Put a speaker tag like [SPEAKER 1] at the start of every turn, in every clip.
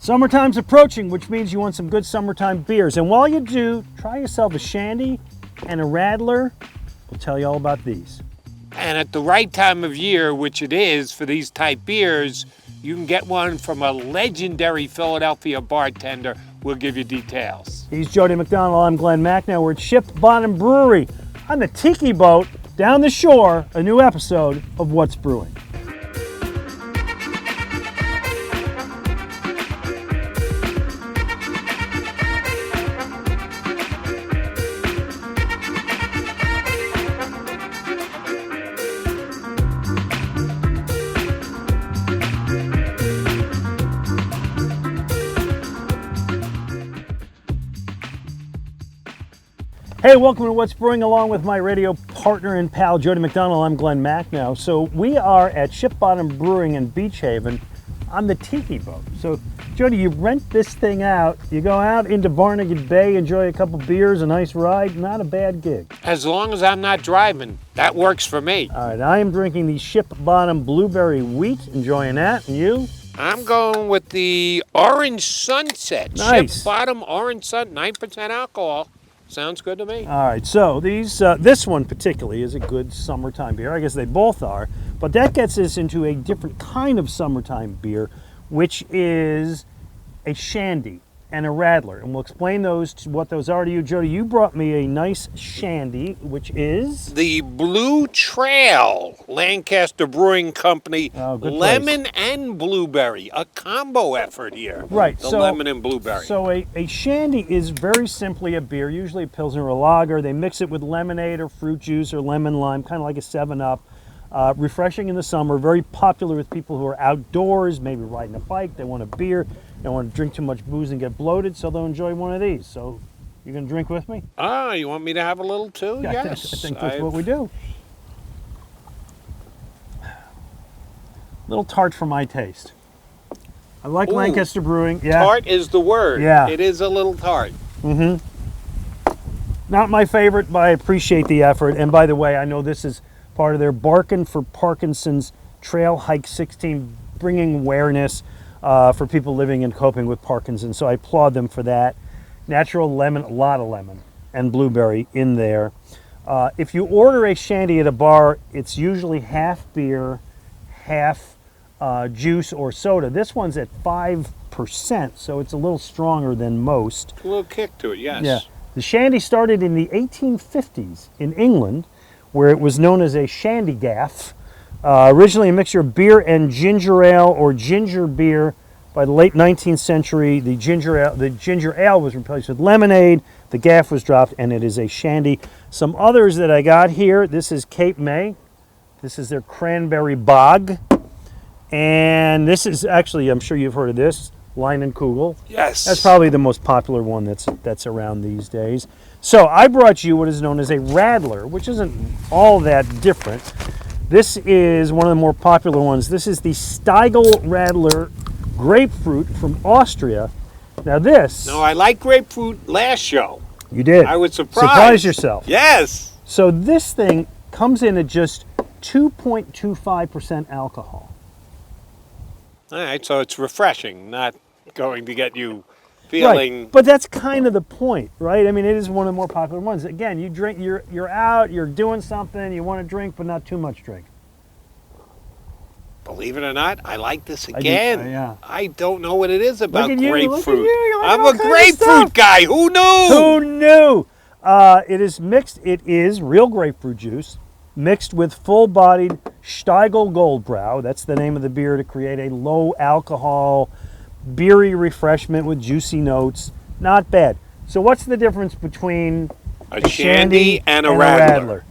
[SPEAKER 1] Summertime's approaching, which means you want some good summertime beers. And while you do, try yourself a shandy and a radler. We'll tell you all about these.
[SPEAKER 2] And at the right time of year, which it is for these type beers, you can get one from a legendary Philadelphia bartender. We'll give you details.
[SPEAKER 1] He's Jody McDonald. I'm Glen Macnow. We're at Ship Bottom Brewery on the Tiki boat down the shore. A new episode of What's Brewing. Hey, welcome to What's Brewing, along with my radio partner and pal, Jody McDonald. I'm Glen Macnow. So we are at Ship Bottom Brewing in Beach Haven on the Tiki boat. So, Jody, you rent this thing out, you go out into Barnegat Bay, enjoy a couple beers, a nice ride, not a bad gig.
[SPEAKER 2] As long as I'm not driving, that works for me.
[SPEAKER 1] All right, I am drinking the Ship Bottom Blueberry Wheat, enjoying that, and you?
[SPEAKER 2] I'm going with the Orange Sunset.
[SPEAKER 1] Nice.
[SPEAKER 2] Ship Bottom Orange Sun, 9% alcohol. Sounds good to me.
[SPEAKER 1] All right, so this one particularly is a good summertime beer. I guess they both are, but that gets us into a different kind of summertime beer, which is a shandy and a radler. And we'll explain what those are to you. Jody, you brought me a nice shandy, which is?
[SPEAKER 2] The Blue Trail, Lancaster Brewing Company,
[SPEAKER 1] Oh, good
[SPEAKER 2] lemon
[SPEAKER 1] place.
[SPEAKER 2] and blueberry. A combo effort here.
[SPEAKER 1] Right.
[SPEAKER 2] The lemon and blueberry.
[SPEAKER 1] So a shandy is very simply a beer, usually a Pilsner or a lager. They mix it with lemonade or fruit juice or lemon lime, kind of like a 7-Up. Refreshing in the summer, very popular with people who are outdoors, maybe riding a bike, they want a beer, they don't want to drink too much booze and get bloated, so they'll enjoy one of these. So, you gonna drink with me?
[SPEAKER 2] Ah, you want me to have a little too?
[SPEAKER 1] Yeah,
[SPEAKER 2] Yes.
[SPEAKER 1] I think that's what we do. Little tart for my taste. I like
[SPEAKER 2] Ooh,
[SPEAKER 1] Lancaster Brewing. Yeah.
[SPEAKER 2] Tart is the word.
[SPEAKER 1] Yeah.
[SPEAKER 2] It is a little tart.
[SPEAKER 1] Not my favorite, but I appreciate the effort. And by the way, I know this is part of their Barkin' for Parkinson's Trail Hike 16, bringing awareness for people living and coping with Parkinson's. So I applaud them for that. Natural lemon, a lot of lemon and blueberry in there. If you order a shandy at a bar, it's usually half beer, half juice or soda. This one's at 5%, so it's a little stronger than most.
[SPEAKER 2] A little kick to it, yes.
[SPEAKER 1] Yeah. The shandy started in the 1850s in England, where it was known as a shandy gaff. Originally a mixture of beer and ginger ale or ginger beer. By the late 19th century, the ginger ale was replaced with lemonade, the gaff was dropped, and it is a shandy. Some others that I got here, this is Cape May. This is their Cranberry Bog. And this is actually, I'm sure you've heard of this, Leinenkugel.
[SPEAKER 2] Yes.
[SPEAKER 1] That's probably the most popular one that's around these days. So I brought you what is known as a radler, which isn't all that different. This is one of the more popular ones. This is the Stiegel Radler Grapefruit from Austria. Now this...
[SPEAKER 2] No, I like grapefruit last show.
[SPEAKER 1] You did.
[SPEAKER 2] I was surprised.
[SPEAKER 1] Surprise yourself.
[SPEAKER 2] Yes.
[SPEAKER 1] So this thing comes in at just 2.25% alcohol.
[SPEAKER 2] All right, so it's refreshing, not going to get you feeling...
[SPEAKER 1] Right, but that's kind of the point, right? I mean, it is one of the more popular ones. Again, you drink, you're out, you're doing something, you want to drink, but not too much drink.
[SPEAKER 2] Believe it or not, I like this again.
[SPEAKER 1] Yeah.
[SPEAKER 2] I don't know what it is about
[SPEAKER 1] Look at you,
[SPEAKER 2] grapefruit.
[SPEAKER 1] look at you, you like
[SPEAKER 2] I'm
[SPEAKER 1] all
[SPEAKER 2] a
[SPEAKER 1] kinds of
[SPEAKER 2] grapefruit
[SPEAKER 1] stuff.
[SPEAKER 2] guy. Who knew?
[SPEAKER 1] Who knew? It is mixed. It is real grapefruit juice mixed with full-bodied Stiegel Goldbrau. That's the name of the beer, to create a low-alcohol, beery refreshment with juicy notes. Not bad. So what's the difference between
[SPEAKER 2] a shandy and a radler?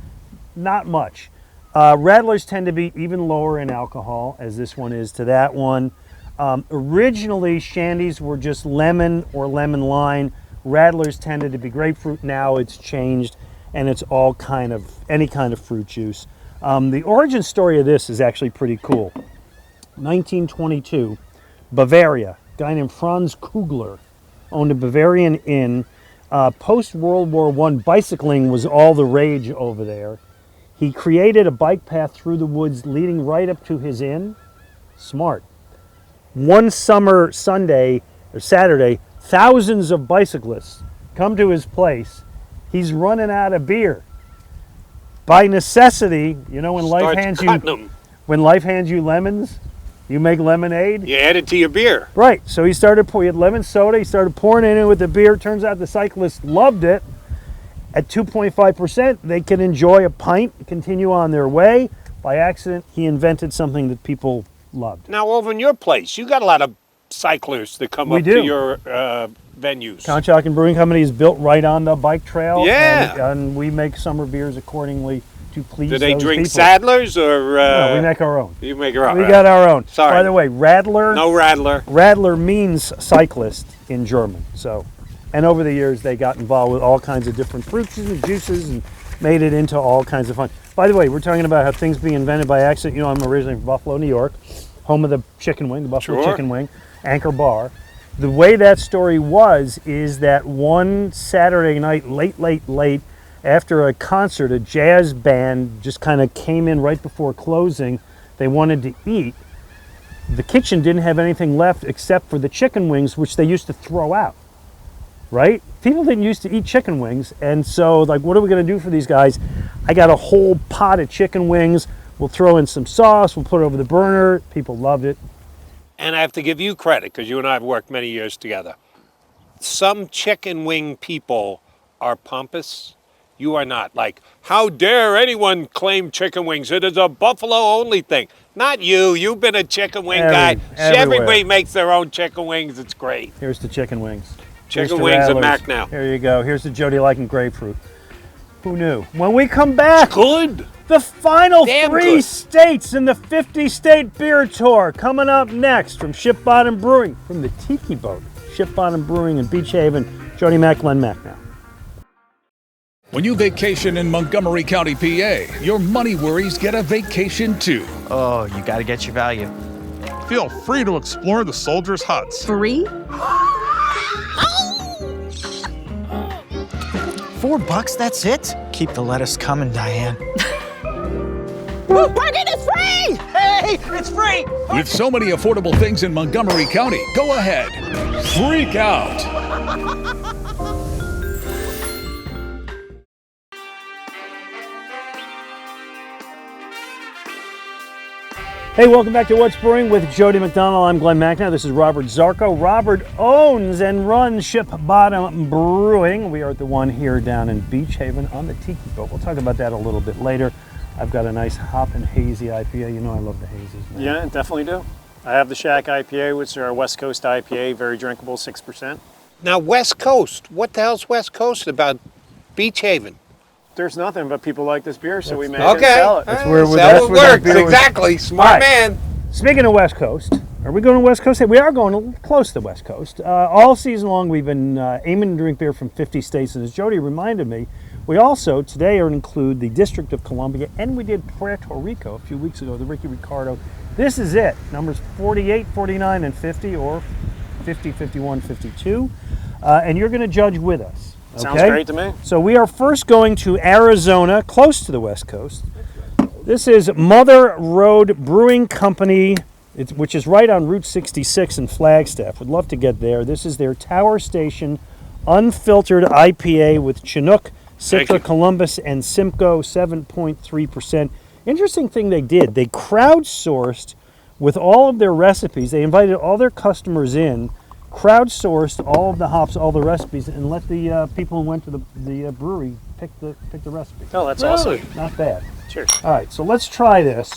[SPEAKER 1] Not much. Radlers tend to be even lower in alcohol, as this one is to that one. Originally, shandies were just lemon or lemon lime. Radlers tended to be grapefruit. Now it's changed, and it's all any kind of fruit juice. The origin story of this is actually pretty cool. 1922, Bavaria, a guy named Franz Kugler owned a Bavarian inn. Post-World War I, bicycling was all the rage over there. He created a bike path through the woods leading right up to his inn. Smart. One summer Sunday, or Saturday, thousands of bicyclists come to his place. He's running out of beer. By necessity, you know, when life hands you lemons, you make lemonade.
[SPEAKER 2] You add it to your beer.
[SPEAKER 1] Right. So he had lemon soda. He started pouring it in with the beer. Turns out the cyclists loved it. At 2.5%, they can enjoy a pint and continue on their way. By accident, he invented something that people loved.
[SPEAKER 2] Now, over in your place, you got a lot of cyclists that come up to your venues.
[SPEAKER 1] Conshohocken Brewing Company is built right on the bike trail.
[SPEAKER 2] Yeah.
[SPEAKER 1] And we make summer beers accordingly to please those
[SPEAKER 2] Do they drink
[SPEAKER 1] people.
[SPEAKER 2] Sadlers or?
[SPEAKER 1] No, we make our own.
[SPEAKER 2] You make your own.
[SPEAKER 1] We got our own.
[SPEAKER 2] Sorry.
[SPEAKER 1] By the way, Radler.
[SPEAKER 2] No Radler.
[SPEAKER 1] Radler means cyclist in German. So, and over the years they got involved with all kinds of different fruits and juices and made it into all kinds of fun. By the way, we're talking about how things being invented by accident. You know, I'm originally from Buffalo, New York, home of the chicken wing, the Buffalo Chicken Wing, Anchor Bar. The way that story is that one Saturday night, late, after a concert, a jazz band just kind of came in right before closing. They wanted to eat. The kitchen didn't have anything left except for the chicken wings, which they used to throw out, right? People didn't used to eat chicken wings, and so, like, what are we going to do for these guys? I got a whole pot of chicken wings. We'll throw in some sauce. We'll put it over the burner. People loved it.
[SPEAKER 2] And I have to give you credit because you and I have worked many years together. Some chicken wing people are pompous. You are not. Like, how dare anyone claim chicken wings? It is a Buffalo only thing. Not you. You've been a chicken wing guy. Everybody makes their own chicken wings. It's great.
[SPEAKER 1] Here's the chicken wings.
[SPEAKER 2] Chicken wings at Macnow.
[SPEAKER 1] Here you go. Here's the Jody liking grapefruit. Who knew? When we come back,
[SPEAKER 2] good.
[SPEAKER 1] The final three states in the 50-state beer tour coming up next from Ship Bottom Brewing, from the Tiki boat. Ship Bottom Brewing in Beach Haven. Jody Glen Macnow.
[SPEAKER 3] When you vacation in Montgomery County, PA, your money worries get a vacation too.
[SPEAKER 4] Oh, you gotta get your value.
[SPEAKER 5] Feel free to explore the soldiers' huts.
[SPEAKER 6] Free?
[SPEAKER 4] $4, that's it? Keep the lettuce coming, Diane.
[SPEAKER 6] Parking is free!
[SPEAKER 4] Hey, it's free!
[SPEAKER 3] With so many affordable things in Montgomery County, go ahead. Freak out.
[SPEAKER 1] Hey, welcome back to What's Brewing with Jody McDonald. I'm Glen Macnow. This is Robert Zarco. Robert owns and runs Ship Bottom Brewing. We are at the one here down in Beach Haven on the Tiki boat. We'll talk about that a little bit later. I've got a nice hop and hazy IPA. You know I love the hazes, man.
[SPEAKER 7] Yeah, definitely do. I have the Shack IPA, which are our West Coast IPA, very drinkable, 6%.
[SPEAKER 2] Now, West Coast. What the hell's West Coast about Beach Haven?
[SPEAKER 7] There's nothing, but people like this beer, so we make it and sell it.
[SPEAKER 1] That's where
[SPEAKER 2] it works. Exactly. Smart man.
[SPEAKER 1] Speaking of West Coast, are we going to West Coast? We are going close to the West Coast. All season long, we've been aiming to drink beer from 50 states, and as Jody reminded me, we also today are include the District of Columbia, and we did Puerto Rico a few weeks ago, the Ricky Ricardo. This is it, numbers 48, 49, and 50, or 50, 51, 52, and you're going to judge with us. Okay?
[SPEAKER 7] Sounds great to me.
[SPEAKER 1] So we are first going to Arizona, close to the West Coast. This is Mother Road Brewing Company, which is right on Route 66 in Flagstaff. Would love to get there. This is their Tower Station unfiltered IPA with Chinook, Citra, Columbus, and Simcoe, 7.3%. Interesting thing they did, they crowdsourced with all of their recipes. They invited all their customers in, crowdsourced all of the hops, all the recipes, and let the people who went to the brewery pick the recipe.
[SPEAKER 7] Oh, that's awesome.
[SPEAKER 1] Not bad.
[SPEAKER 7] Cheers.
[SPEAKER 1] All right, so let's try this.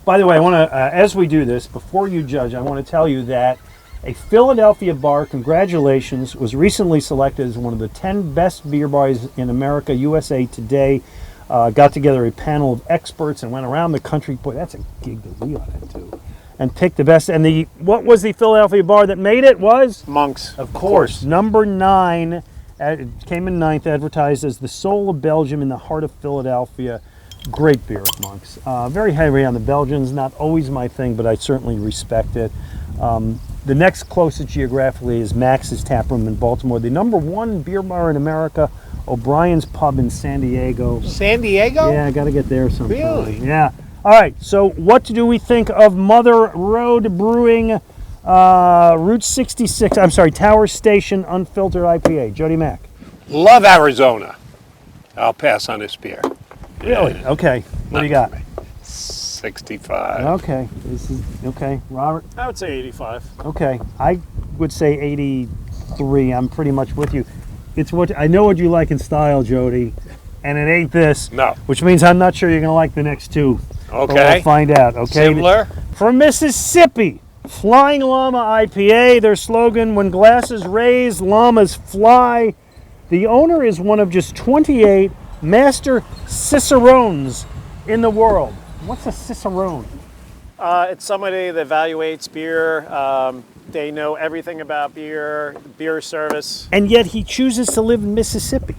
[SPEAKER 1] By the way, I want to, as we do this, before you judge, I want to tell you that a Philadelphia bar, congratulations, was recently selected as one of the 10 best beer bars in America, USA Today. Got together a panel of experts and went around the country. Boy, that's a gig that we ought to do. And picked the best. And what was the Philadelphia bar that made it? Was?
[SPEAKER 7] Monks.
[SPEAKER 1] Of course. Number 9. It came in 9th, advertised as the soul of Belgium in the heart of Philadelphia. Great beer, Monks. Very heavy on the Belgians. Not always my thing, but I certainly respect it. The next closest geographically is Max's Tap Room in Baltimore. The number 1 beer bar in America, O'Brien's Pub in San Diego.
[SPEAKER 2] San Diego?
[SPEAKER 1] Yeah, I got to get there sometime.
[SPEAKER 2] Really?
[SPEAKER 1] Yeah. All right, so what do we think of Mother Road Brewing Route 66, I'm sorry, Tower Station Unfiltered IPA? Jody Mack.
[SPEAKER 2] Love Arizona. I'll pass on this beer.
[SPEAKER 1] Really? Okay. What do you got?
[SPEAKER 2] 65.
[SPEAKER 1] Okay. This is okay. Robert?
[SPEAKER 7] I would say 85.
[SPEAKER 1] Okay. I would say 83. I'm pretty much with you. It's what I know what you like in style, Jody, and it ain't this.
[SPEAKER 2] No.
[SPEAKER 1] Which means I'm not sure you're going to like the next two.
[SPEAKER 2] Okay.
[SPEAKER 1] But we'll find out. Okay.
[SPEAKER 2] Similar.
[SPEAKER 1] From Mississippi, Flying Llama IPA. Their slogan: "When glasses raise, llamas fly." The owner is one of just 28 master cicerones in the world. What's a cicerone?
[SPEAKER 7] It's somebody that evaluates beer. They know everything about beer service.
[SPEAKER 1] And yet he chooses to live in Mississippi.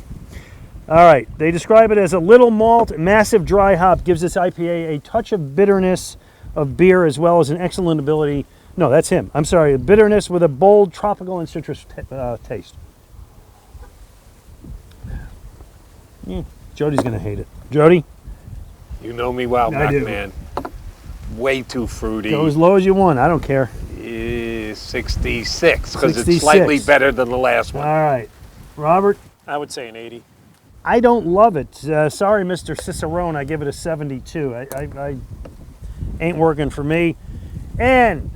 [SPEAKER 1] All right, they describe it as a little malt, massive dry hop gives this IPA a touch of bitterness of beer as well as an excellent ability. No, that's him. I'm sorry, bitterness with a bold tropical and citrus taste. Jody's gonna hate it. Jody?
[SPEAKER 2] You know me well,
[SPEAKER 1] I do.
[SPEAKER 2] man. Way too fruity.
[SPEAKER 1] Go as low as you want. I don't care.
[SPEAKER 2] 66, because it's
[SPEAKER 1] 66.
[SPEAKER 2] slightly better than the last one.
[SPEAKER 1] All right. Robert?
[SPEAKER 7] I would say an 80.
[SPEAKER 1] I don't love it. Sorry, Mr. Cicerone. I give it a 72. I ain't working for me. And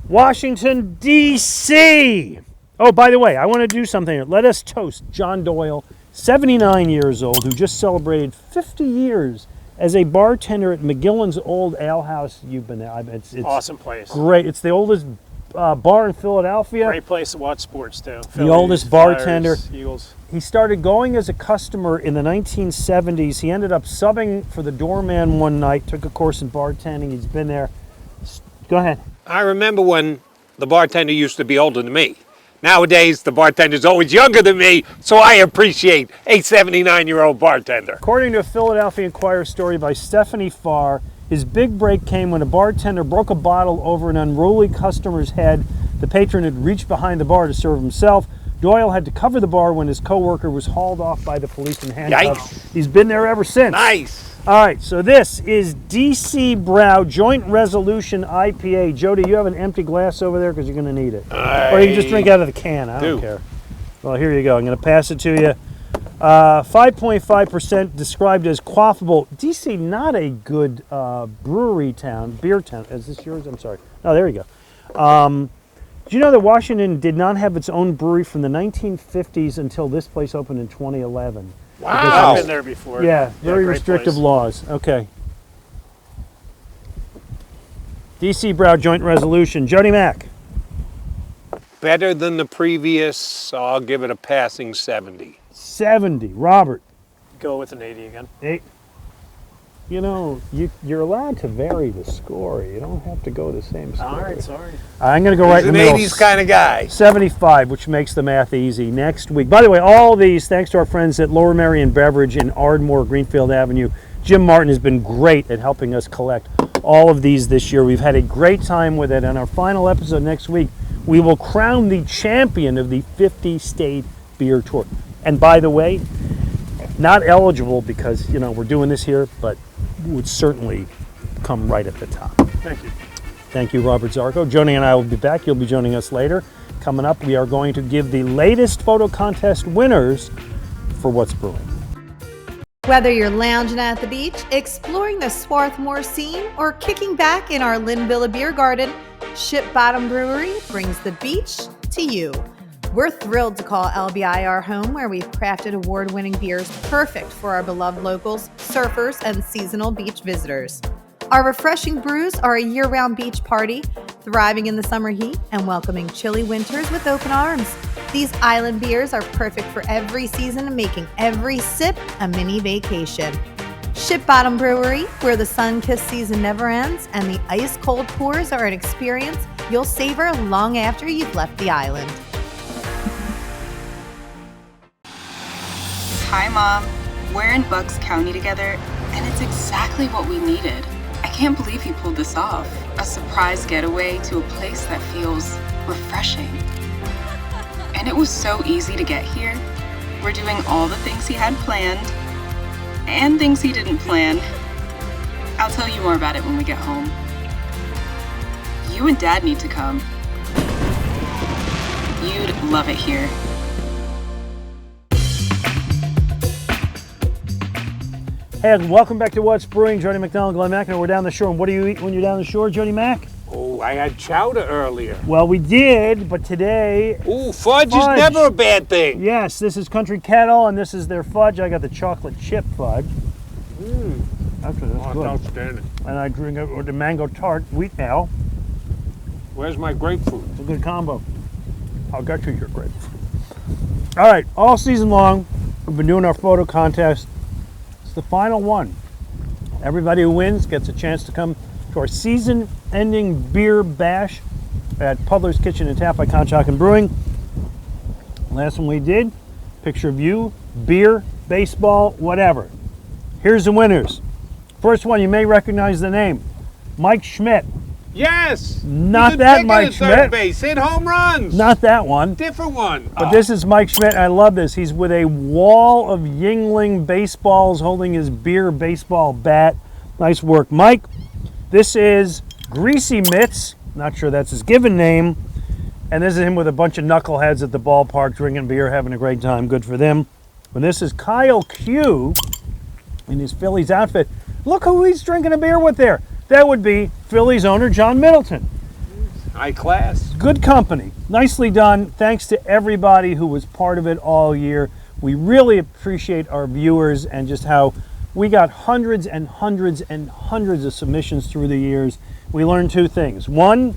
[SPEAKER 1] Washington, D.C. Oh, by the way, I want to do something here. Let us toast John Doyle, 79 years old, who just celebrated 50 years as a bartender at McGillen's Old Ale House. You've been there. It's
[SPEAKER 7] Awesome place.
[SPEAKER 1] great. It's the oldest bar in Philadelphia.
[SPEAKER 7] Great place to watch sports too.
[SPEAKER 1] The oldest bartender.
[SPEAKER 7] Flyers, Eagles.
[SPEAKER 1] He started going as a customer in the 1970s. He ended up subbing for the doorman one night, took a course in bartending. He's been there. Go ahead.
[SPEAKER 2] I remember when the bartender used to be older than me. Nowadays, the bartender's always younger than me, so I appreciate a 79-year-old bartender.
[SPEAKER 1] According to a Philadelphia Inquirer story by Stephanie Farr, his big break came when a bartender broke a bottle over an unruly customer's head. The patron had reached behind the bar to serve himself. Doyle had to cover the bar when his coworker was hauled off by the police in handcuffs.
[SPEAKER 2] Yikes.
[SPEAKER 1] He's been there ever since.
[SPEAKER 2] Nice.
[SPEAKER 1] All right, so this is DC Brow Joint Resolution IPA. Jody, you have an empty glass over there because you're going to need it. Or you can just drink out of the can. I don't care. Well, here you go. I'm going to pass it to you. 5.5% described as quaffable. DC, not a good brewery town, beer town. Is this yours? I'm sorry. Oh, there you go. Do you know that Washington did not have its own brewery from the 1950s until this place opened in 2011?
[SPEAKER 2] Wow.
[SPEAKER 7] I've been there before.
[SPEAKER 1] Yeah, very
[SPEAKER 7] great
[SPEAKER 1] restrictive
[SPEAKER 7] place.
[SPEAKER 1] laws. Okay. DC Brow Joint Resolution. Jody Mack.
[SPEAKER 2] Better than the previous, so I'll give it a passing 70.
[SPEAKER 1] 70. Robert.
[SPEAKER 7] Go with an 80 again.
[SPEAKER 1] 8. You know, you're allowed to vary the score. You don't have to go the same score.
[SPEAKER 7] All right, sorry.
[SPEAKER 1] I'm going to go right
[SPEAKER 2] He's
[SPEAKER 1] in
[SPEAKER 2] an
[SPEAKER 1] the middle.
[SPEAKER 2] 80s kind of guy.
[SPEAKER 1] 75, which makes the math easy. Next week. By the way, all these, thanks to our friends at Lower Merion Beverage in Ardmore, Greenfield Avenue. Jim Martin has been great at helping us collect all of these this year. We've had a great time with it. And our final episode next week, we will crown the champion of the 50-state beer tour. And by the way, not eligible because, you know, we're doing this here, but would certainly come right at the top.
[SPEAKER 7] Thank you.
[SPEAKER 1] Thank you, Robert Zarco. Joni and I will be back. You'll be joining us later. Coming up, we are going to give the latest photo contest winners for What's Brewing.
[SPEAKER 6] Whether you're lounging at the beach, exploring the Swarthmore scene, or kicking back in our Linvilla beer garden, Ship Bottom Brewery brings the beach to you. We're thrilled to call LBI our home, where we've crafted award-winning beers perfect for our beloved locals, surfers, and seasonal beach visitors. Our refreshing brews are a year-round beach party, thriving in the summer heat and welcoming chilly winters with open arms. These island beers are perfect for every season and making every sip a mini vacation. Ship Bottom Brewery, where the sun-kissed season never ends and the ice-cold pours are an experience you'll savor long after you've left the island.
[SPEAKER 8] Hi, Mom. We're in Bucks County together, and it's exactly what we needed. I can't believe you pulled this off. A surprise getaway to a place that feels refreshing. And it was so easy to get here. We're doing all the things he had planned, and things he didn't plan. I'll tell you more about it when we get home. You and Dad need to come. You'd love it here.
[SPEAKER 1] Hey, and welcome back to What's Brewing. Jody McDonald, Glen Macnow. We're down the shore. And what do you eat when you're down the shore, Jody Mac?
[SPEAKER 2] Oh, I had chowder earlier.
[SPEAKER 1] Well, we did, but today...
[SPEAKER 2] Ooh, fudge is never a bad thing.
[SPEAKER 1] Yes, this is Country Kettle, and this is their fudge. I got the chocolate chip fudge. That's good.
[SPEAKER 2] Outstanding.
[SPEAKER 1] And I drink it with the mango tart wheat ale.
[SPEAKER 2] Where's my grapefruit?
[SPEAKER 1] It's a good combo. I'll get you your grapefruit. All right, all season long, we've been doing our photo contest. It's the final one. Everybody who wins gets a chance to come to our season-ending beer bash at Puddler's Kitchen and Tap by Conshock and Brewing. Last one we did, picture of you, beer, baseball, whatever. Here's the winners. First one, you may recognize the name, Mike Schmidt.
[SPEAKER 2] Yes!
[SPEAKER 1] Not
[SPEAKER 2] He's
[SPEAKER 1] that
[SPEAKER 2] big
[SPEAKER 1] Mike
[SPEAKER 2] at
[SPEAKER 1] Schmidt.
[SPEAKER 2] third base, hit home runs.
[SPEAKER 1] Not that one.
[SPEAKER 2] Different one.
[SPEAKER 1] But this is Mike Schmidt. I love this. He's with a wall of Yingling baseballs holding his beer baseball bat. Nice work, Mike. This is Greasy Mitts. Not sure that's his given name. And this is him with a bunch of knuckleheads at the ballpark drinking beer, having a great time. Good for them. And this is Kyle Q in his Phillies outfit. Look who he's drinking a beer with there. That would be Phillies owner John Middleton.
[SPEAKER 2] High class.
[SPEAKER 1] Good company. Nicely done. Thanks to everybody who was part of it all year. We really appreciate our viewers and just how we got hundreds and hundreds and hundreds of submissions through the years. We learned two things. One,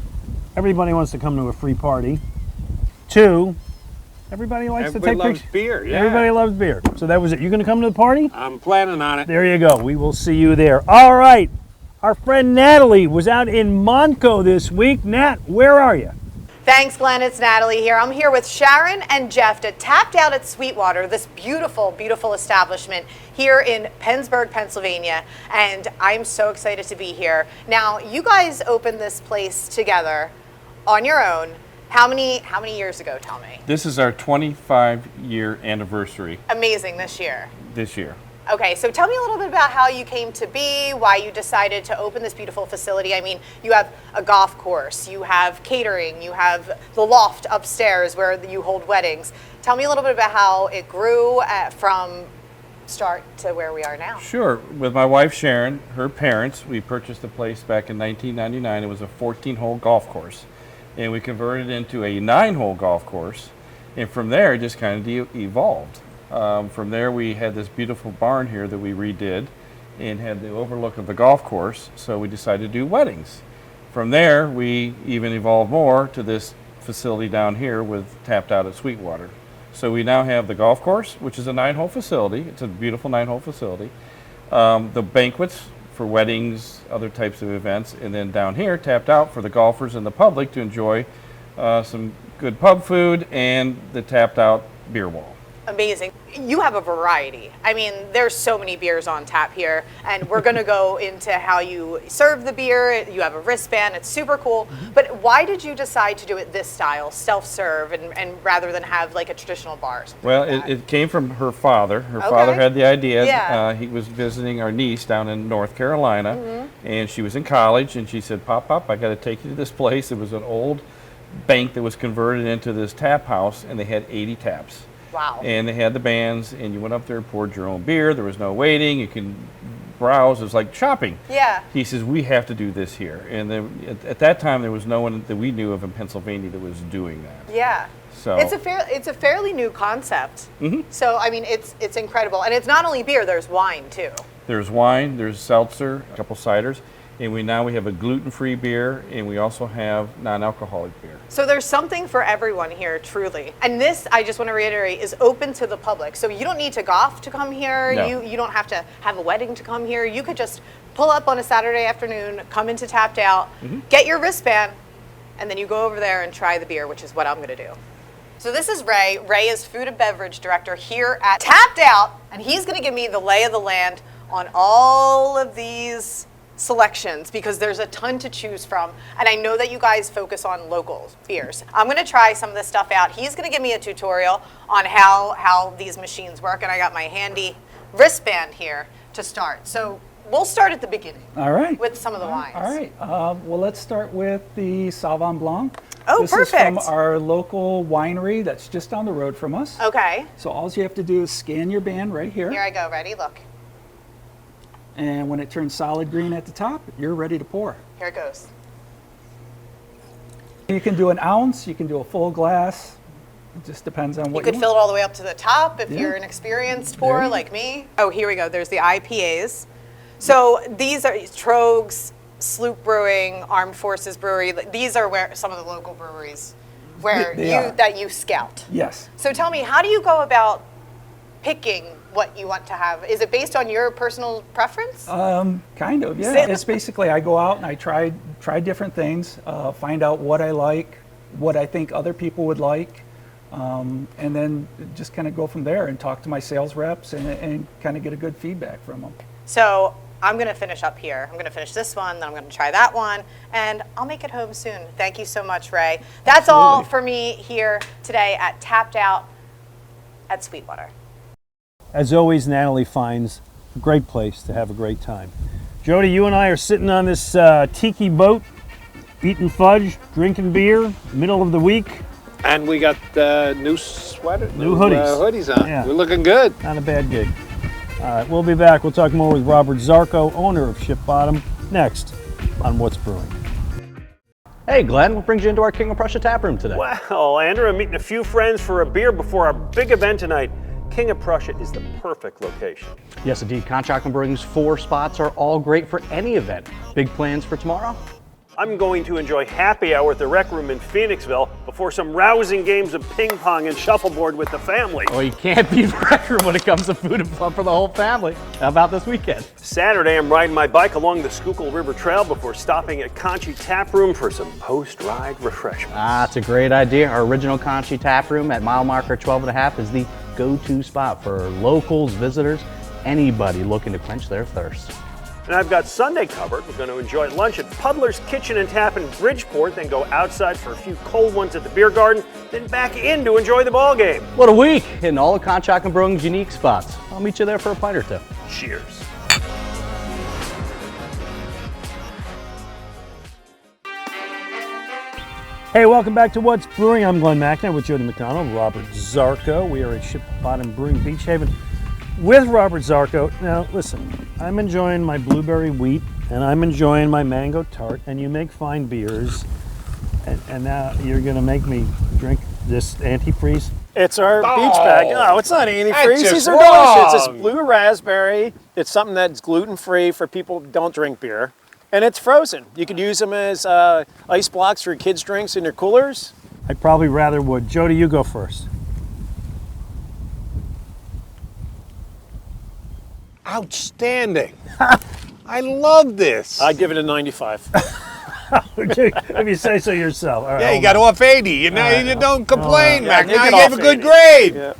[SPEAKER 1] everybody wants to come to a free party. Two, everybody likes to take
[SPEAKER 2] loves
[SPEAKER 1] pictures.
[SPEAKER 2] beer, yeah.
[SPEAKER 1] Everybody loves beer. So that was it. You going to come to the party?
[SPEAKER 2] I'm planning on it.
[SPEAKER 1] There you go. We will see you there. All right. Our friend Natalie was out in Montco this week. Nat, where are you?
[SPEAKER 6] Thanks, Glenn. It's Natalie here. I'm here with Sharon and Jeff at Tapped Out at Sweetwater, this beautiful, beautiful establishment here in Pennsburg, Pennsylvania. And I'm so excited to be here. Now, you guys opened this place together on your own. How many years ago, tell me?
[SPEAKER 9] This is our 25-year anniversary
[SPEAKER 6] Amazing this year.
[SPEAKER 9] this year.
[SPEAKER 6] Okay, so tell me a little bit about how you came to be, why you decided to open this beautiful facility. I mean, you have a golf course, you have catering, you have the loft upstairs where you hold weddings. Tell me a little bit about how it grew from start to where we are now.
[SPEAKER 9] Sure. With my wife Sharon, her parents, we purchased the place back in 1999. It was a 14-hole golf course. And we converted it into a 9-hole golf course. And from there, it just kind of evolved. From there, we had this beautiful barn here that we redid and had the overlook of the golf course, so we decided to do weddings. From there, we even evolved more to this facility down here with Tapped Out at Sweetwater. So we now have the golf course, which is a 9-hole facility. It's a beautiful 9-hole facility. The banquets for weddings, other types of events, and then down here, Tapped Out for the golfers and the public to enjoy some good pub food and the Tapped Out beer wall.
[SPEAKER 6] Amazing. You have a variety. I mean, there's so many beers on tap here, and we're going to go into how you serve the beer. You have a wristband. It's super cool. But why did you decide to do it this style, self-serve, and rather than have like a traditional bar?
[SPEAKER 9] Well, it came from her father. Her father had the idea.
[SPEAKER 6] Yeah.
[SPEAKER 9] He was visiting our niece down in North Carolina, and she was in college, and she said, Pop, I got to take you to this place. It was an old bank that was converted into this tap house, and they had 80 taps.
[SPEAKER 6] Wow.
[SPEAKER 9] And they had the bands, and you went up there and poured your own beer. There was no waiting. You can browse. It was like shopping.
[SPEAKER 6] Yeah.
[SPEAKER 9] He says, we have to do this here. And then at that time, there was no one that we knew of in Pennsylvania that was doing that.
[SPEAKER 6] Yeah.
[SPEAKER 9] So
[SPEAKER 6] it's a fairly new concept. So I mean, it's incredible, and it's not only beer. There's wine too.
[SPEAKER 9] There's wine. There's seltzer. A couple ciders. And we have a gluten-free beer, and we also have non-alcoholic beer.
[SPEAKER 6] So there's something for everyone here, truly. And this, I just want to reiterate, is open to the public. So you don't need to golf to come here.
[SPEAKER 9] No.
[SPEAKER 6] You don't have to have a wedding to come here. You could just pull up on a Saturday afternoon, come into Tapped Out, get your wristband, and then you go over there and try the beer, which is what I'm going to do. So this is Ray. Ray is food and beverage director here at Tapped Out, and he's going to give me the lay of the land on all of these selections because there's a ton to choose from, and I know that you guys focus on local beers. I'm going to try some of this stuff out. He's going to give me a tutorial on how these machines work, and I got my handy wristband here to start. So
[SPEAKER 10] we'll start at the beginning.
[SPEAKER 11] All right.
[SPEAKER 10] With some of the wines.
[SPEAKER 11] All right. Well, let's start with the Sauvignon Blanc.
[SPEAKER 10] Oh,
[SPEAKER 11] this
[SPEAKER 10] perfect.
[SPEAKER 11] This is from our local winery that's just down the road from us.
[SPEAKER 10] Okay.
[SPEAKER 11] So all you have to do is scan your band right here.
[SPEAKER 10] Here I go. Ready? Look.
[SPEAKER 11] And when it turns solid green at the top, you're ready to pour.
[SPEAKER 10] Here it goes.
[SPEAKER 11] You can do an ounce. You can do a full glass. It just depends on what
[SPEAKER 10] You could
[SPEAKER 11] want.
[SPEAKER 10] fill it all the way up to the top if
[SPEAKER 11] Yeah.
[SPEAKER 10] you're an experienced pourer like me. Oh, here we go. There's the IPAs. So these are Trogs, Sloop Brewing, Armed Forces Brewery. These are where some of the local breweries where that you scout.
[SPEAKER 11] Yes.
[SPEAKER 10] So tell me, how do you go about picking what you want to have? Is it based on your personal preference?
[SPEAKER 11] Kind of, yeah. It's basically I go out and I try different things, find out what I like, what I think other people would like, and then just kind of go from there and talk to my sales reps and kind of get a good feedback from them.
[SPEAKER 10] So I'm going to finish up here. I'm going to finish this one, then I'm going to try that one, and I'll make it home soon. Thank you so much, Ray. That's all for me here today at Tapped Out at Sweetwater.
[SPEAKER 1] As always, Natalie finds a great place to have a great time. Jody, you and I are sitting on this Tiki boat, eating fudge, drinking beer, middle of the week.
[SPEAKER 2] And we got new sweater,
[SPEAKER 1] New hoodies.
[SPEAKER 2] Hoodies on.
[SPEAKER 1] Yeah.
[SPEAKER 2] We're looking good.
[SPEAKER 1] Not a bad gig. All right, we'll be back. We'll talk more with Robert Zarko, owner of Ship Bottom, next on What's Brewing.
[SPEAKER 12] Hey Glenn, what brings you into our King of Prussia tap room today?
[SPEAKER 13] Well, Andrew, I'm meeting a few friends for a beer before our big event tonight. King of Prussia is the perfect location.
[SPEAKER 12] Yes indeed, Conshohocken Brewing's 4 spots are all great for any event. Big plans for tomorrow?
[SPEAKER 13] I'm going to enjoy happy hour at the Rec Room in Phoenixville before some rousing games of ping pong and shuffleboard with the family.
[SPEAKER 12] Oh, you can't beat the Rec Room when it comes to food and fun for the whole family. How about this weekend?
[SPEAKER 13] Saturday, I'm riding my bike along the Schuylkill River Trail before stopping at Conchi Tap Room for some post-ride refreshments.
[SPEAKER 12] That's a great idea. Our original Conchi tap room at mile marker 12.5 is the go-to spot for locals, visitors, anybody looking to quench their thirst.
[SPEAKER 13] And I've got Sunday covered. We're going to enjoy lunch at Puddler's Kitchen and Tap in Bridgeport, then go outside for a few cold ones at the beer garden, then back in to enjoy the ball game.
[SPEAKER 12] What a week in all of Conshohocken Brewing's unique spots. I'll meet you there for a pint or two.
[SPEAKER 13] Cheers.
[SPEAKER 1] Hey, welcome back to What's Brewing. I'm Glen Macnow with Jody McDonald, Robert Zarko. We are at Ship Bottom Brewing, Beach Haven with Robert Zarko. Now, listen, I'm enjoying my blueberry wheat and I'm enjoying my mango tart, and you make fine beers, and now you're going to make me drink this antifreeze?
[SPEAKER 7] It's our beach bag. No, it's not antifreeze.
[SPEAKER 2] That's
[SPEAKER 7] These are
[SPEAKER 2] wrong.
[SPEAKER 7] delicious. It's blue raspberry. It's something that's gluten-free for people who don't drink beer. And it's frozen. You could use them as ice blocks for your kids' drinks in your coolers.
[SPEAKER 1] I probably rather would. Jody, you go first.
[SPEAKER 2] Outstanding. I love this.
[SPEAKER 7] I'd give it a 95.
[SPEAKER 1] Okay, if you say so yourself. All right,
[SPEAKER 2] Yeah, you
[SPEAKER 1] hold
[SPEAKER 2] got
[SPEAKER 1] on.
[SPEAKER 2] off 80. You know,
[SPEAKER 1] right,
[SPEAKER 2] you don't complain,
[SPEAKER 7] Yeah,
[SPEAKER 2] Mac.
[SPEAKER 7] take
[SPEAKER 2] Now
[SPEAKER 7] it
[SPEAKER 2] you gave
[SPEAKER 7] off
[SPEAKER 2] a good
[SPEAKER 7] 80.
[SPEAKER 2] grade.
[SPEAKER 7] Yeah.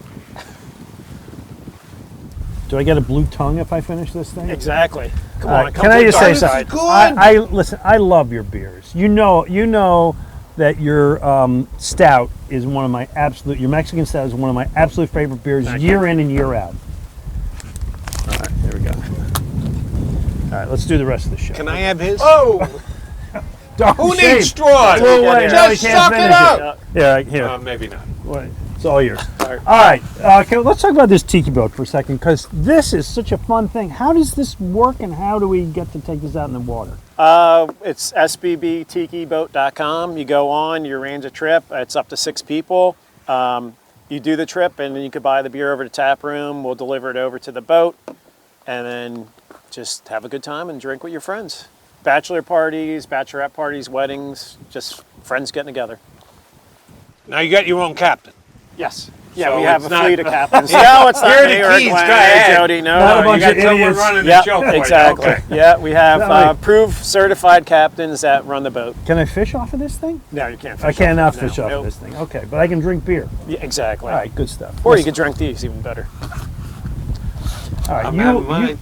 [SPEAKER 1] Do I get a blue tongue if I finish this thing?
[SPEAKER 7] Exactly. Come
[SPEAKER 1] All
[SPEAKER 7] on.
[SPEAKER 1] right,
[SPEAKER 7] come
[SPEAKER 1] can I
[SPEAKER 7] to
[SPEAKER 1] just
[SPEAKER 7] the
[SPEAKER 1] say
[SPEAKER 7] dark
[SPEAKER 1] something?
[SPEAKER 7] side.
[SPEAKER 1] I listen. I love your beers. You know that your stout is one of my absolute. Your Mexican stout is one of my absolute favorite beers, year in and year out. All right, here we go. All right, let's do the rest of the show.
[SPEAKER 2] Can I have his?
[SPEAKER 7] Oh!
[SPEAKER 2] Who
[SPEAKER 1] shame.
[SPEAKER 2] needs straws?
[SPEAKER 1] Whoa, wait, now we
[SPEAKER 2] Just
[SPEAKER 1] can't
[SPEAKER 2] suck it
[SPEAKER 1] finish
[SPEAKER 2] up.
[SPEAKER 1] Yeah, right, here.
[SPEAKER 2] Maybe not.
[SPEAKER 1] Wait, it's all yours. All right, let's talk about this tiki boat for a second, because this is such a fun thing. How does this work, and how do we get to take this out in the water?
[SPEAKER 7] It's sbbtikiboat.com. You go on, you arrange a trip. It's up to 6 people. You do the trip, and then you could buy the beer over to tap room. We'll deliver it over to the boat, and then just have a good time and drink with your friends. Bachelor parties, bachelorette parties, weddings, just friends getting together.
[SPEAKER 2] Now you got your own captain.
[SPEAKER 7] Yes. Yeah,
[SPEAKER 2] So
[SPEAKER 7] we have
[SPEAKER 2] it's
[SPEAKER 7] a fleet of
[SPEAKER 2] not-
[SPEAKER 7] captains.
[SPEAKER 2] Yeah,
[SPEAKER 7] No, it's not
[SPEAKER 2] you're
[SPEAKER 7] me
[SPEAKER 2] the
[SPEAKER 7] or
[SPEAKER 2] keys,
[SPEAKER 7] Glenn
[SPEAKER 2] go
[SPEAKER 7] or
[SPEAKER 2] ahead.
[SPEAKER 7] Jody. No,
[SPEAKER 1] Not a
[SPEAKER 7] no,
[SPEAKER 1] bunch
[SPEAKER 7] you
[SPEAKER 1] of
[SPEAKER 7] got
[SPEAKER 2] someone
[SPEAKER 1] idiots.
[SPEAKER 2] running the
[SPEAKER 7] Yep,
[SPEAKER 2] show for you.
[SPEAKER 7] exactly.
[SPEAKER 2] Okay.
[SPEAKER 7] Yeah, we have
[SPEAKER 1] No,
[SPEAKER 7] approved certified captains that run the boat.
[SPEAKER 1] Can I fish off of this thing?
[SPEAKER 7] No, you can't fish.
[SPEAKER 1] I cannot
[SPEAKER 7] off
[SPEAKER 1] fish off
[SPEAKER 7] Nope.
[SPEAKER 1] of this thing. Okay, but I can drink beer.
[SPEAKER 7] Yeah, exactly.
[SPEAKER 1] All right, good stuff.
[SPEAKER 7] Or you could drink these, even better.
[SPEAKER 1] All right,
[SPEAKER 2] I'm having mine.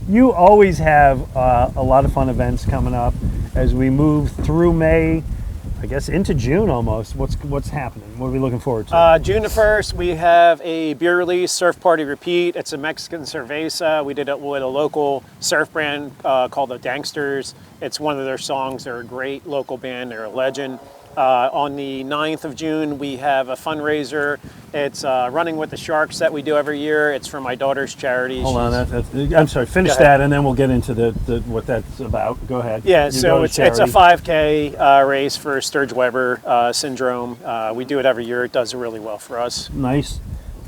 [SPEAKER 1] you always have a lot of fun events coming up as we move through May I guess into June almost. What's happening? What are we looking forward to?
[SPEAKER 7] June the 1st, we have a beer release, Surf Party Repeat. It's a Mexican cerveza. We did it with a local surf brand called the Danksters. It's one of their songs. They're a great local band. They're a legend. On the 9th of June, we have a fundraiser. It's Running with the Sharks that we do every year. It's for my daughter's charity.
[SPEAKER 1] Hold on, I'm sorry. Finish that, and then we'll get into the what that's about. Go ahead.
[SPEAKER 7] Yeah, so it's a 5K race for Sturge-Weber syndrome. We do it every year. It does really well for us.
[SPEAKER 1] Nice.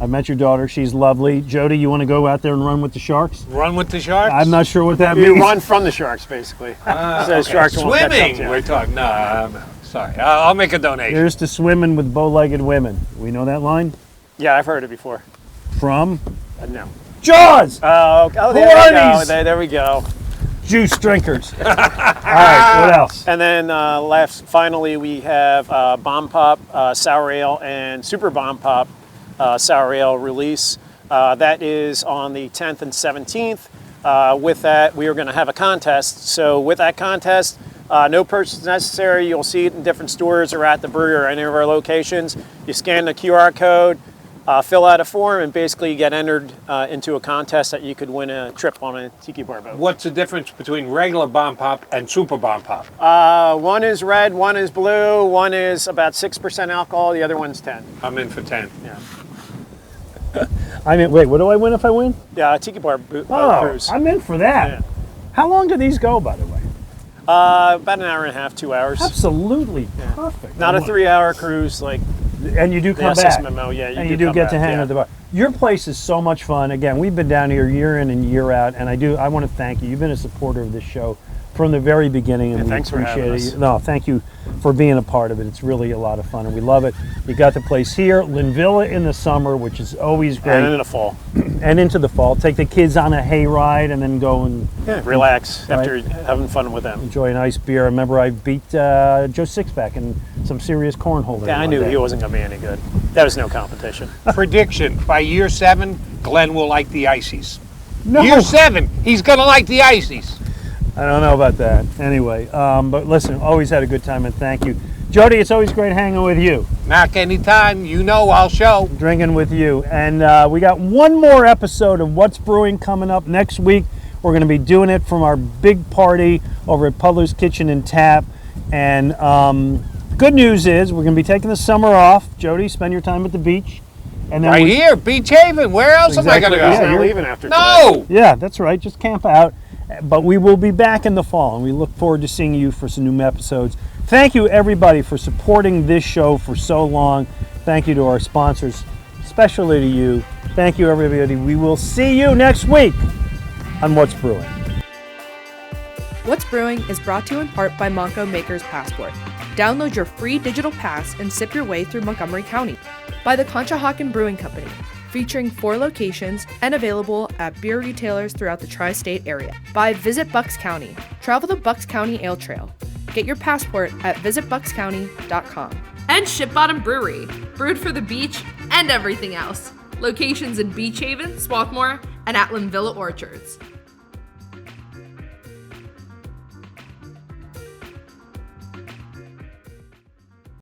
[SPEAKER 1] I met your daughter. She's lovely. Jody, you want to go out there and run with the Sharks?
[SPEAKER 2] Run with the Sharks?
[SPEAKER 1] I'm not sure what that means.
[SPEAKER 7] You run from the Sharks, basically. So Sharks won't catch up
[SPEAKER 2] Swimming,
[SPEAKER 7] to you.
[SPEAKER 2] we're talking. No, sorry. I'll make a donation.
[SPEAKER 1] Here's to swimming with bow-legged women. We know that line?
[SPEAKER 7] Yeah, I've heard it before.
[SPEAKER 1] From?
[SPEAKER 7] No.
[SPEAKER 1] Jaws!
[SPEAKER 7] Oh,
[SPEAKER 1] Who
[SPEAKER 7] there
[SPEAKER 1] are
[SPEAKER 7] we go.
[SPEAKER 1] these?
[SPEAKER 7] There we go.
[SPEAKER 1] Juice drinkers. All right, what else?
[SPEAKER 7] And then finally, we have Bomb Pop Sour Ale and Super Bomb Pop Sour Ale release. That is on the 10th and 17th. With that, we are going to have a contest. So with that contest, no purchase necessary. You'll see it in different stores or at the brewery or any of our locations. You scan the QR code, fill out a form, and basically you get entered into a contest that you could win a trip on a tiki bar boat.
[SPEAKER 2] What's the difference between regular Bomb Pop and Super Bomb Pop?
[SPEAKER 7] One is red, one is blue, one is about 6% alcohol, the other one's 10.
[SPEAKER 2] I'm in for 10.
[SPEAKER 7] Yeah.
[SPEAKER 1] I mean, wait, what do I win if I win?
[SPEAKER 7] Yeah, tiki bar cruise.
[SPEAKER 1] I'm in for that.
[SPEAKER 7] Yeah.
[SPEAKER 1] How long do these go, by the way?
[SPEAKER 7] About an hour and a half, 2 hours.
[SPEAKER 1] Absolutely perfect.
[SPEAKER 7] Not a 3-hour cruise like.
[SPEAKER 1] And you do come
[SPEAKER 7] the
[SPEAKER 1] back.
[SPEAKER 7] SSMO, yeah,
[SPEAKER 1] and you do
[SPEAKER 7] come
[SPEAKER 1] get
[SPEAKER 7] back,
[SPEAKER 1] to hang
[SPEAKER 7] yeah.
[SPEAKER 1] at the bar. Your place is so much fun. Again, we've been down here year in and year out, and I want to thank you. You've been a supporter of this show from the very beginning, and we
[SPEAKER 7] thanks for
[SPEAKER 1] appreciate
[SPEAKER 7] having
[SPEAKER 1] it.
[SPEAKER 7] us.
[SPEAKER 1] No, thank you for being a part of it. It's really a lot of fun, and we love it. You got the place here, Linvilla in the summer, which is always great.
[SPEAKER 7] And in the fall.
[SPEAKER 1] And into the fall. Take the kids on a hayride and then go and
[SPEAKER 7] relax
[SPEAKER 1] right.
[SPEAKER 7] after having fun with them.
[SPEAKER 1] Enjoy a nice beer. I remember I beat Joe Sixpack in some serious cornhole.
[SPEAKER 7] Yeah, I knew he wasn't going to be any good. That was no competition.
[SPEAKER 2] Prediction, by year 7, Glenn will like the ices.
[SPEAKER 1] No.
[SPEAKER 2] Year 7, he's going to like the ices.
[SPEAKER 1] I don't know about that. Anyway, but listen, always had a good time, and thank you. Jody, it's always great hanging with you.
[SPEAKER 2] Mac, anytime, you know I'll show.
[SPEAKER 1] Drinking with you. And we got one more episode of What's Brewing coming up next week. We're going to be doing it from our big party over at Puddler's Kitchen and Tap. And good news is we're going to be taking the summer off. Jody, spend your time at the beach. And then
[SPEAKER 2] Right here, Beach Haven. Where else am I going to go?
[SPEAKER 1] Yeah,
[SPEAKER 7] Not leaving after
[SPEAKER 2] No!
[SPEAKER 1] Yeah, that's right. Just camp out. But we will be back in the fall, and we look forward to seeing you for some new episodes. Thank you, everybody, for supporting this show for so long. Thank you to our sponsors, especially to you. Thank you, everybody. We will see you next week on What's Brewing.
[SPEAKER 14] What's Brewing is brought to you in part by Monco Maker's Passport. Download your free digital pass and sip your way through Montgomery County. By the Conshohocken Brewing Company, featuring 4 locations and available at beer retailers throughout the tri-state area. By Visit Bucks County. Travel the Bucks County Ale Trail. Get your passport at visitbuckscounty.com.
[SPEAKER 15] And Ship Bottom Brewery, brewed for the beach and everything else. Locations in Beach Haven, Swarthmore, and at Linvilla Orchards.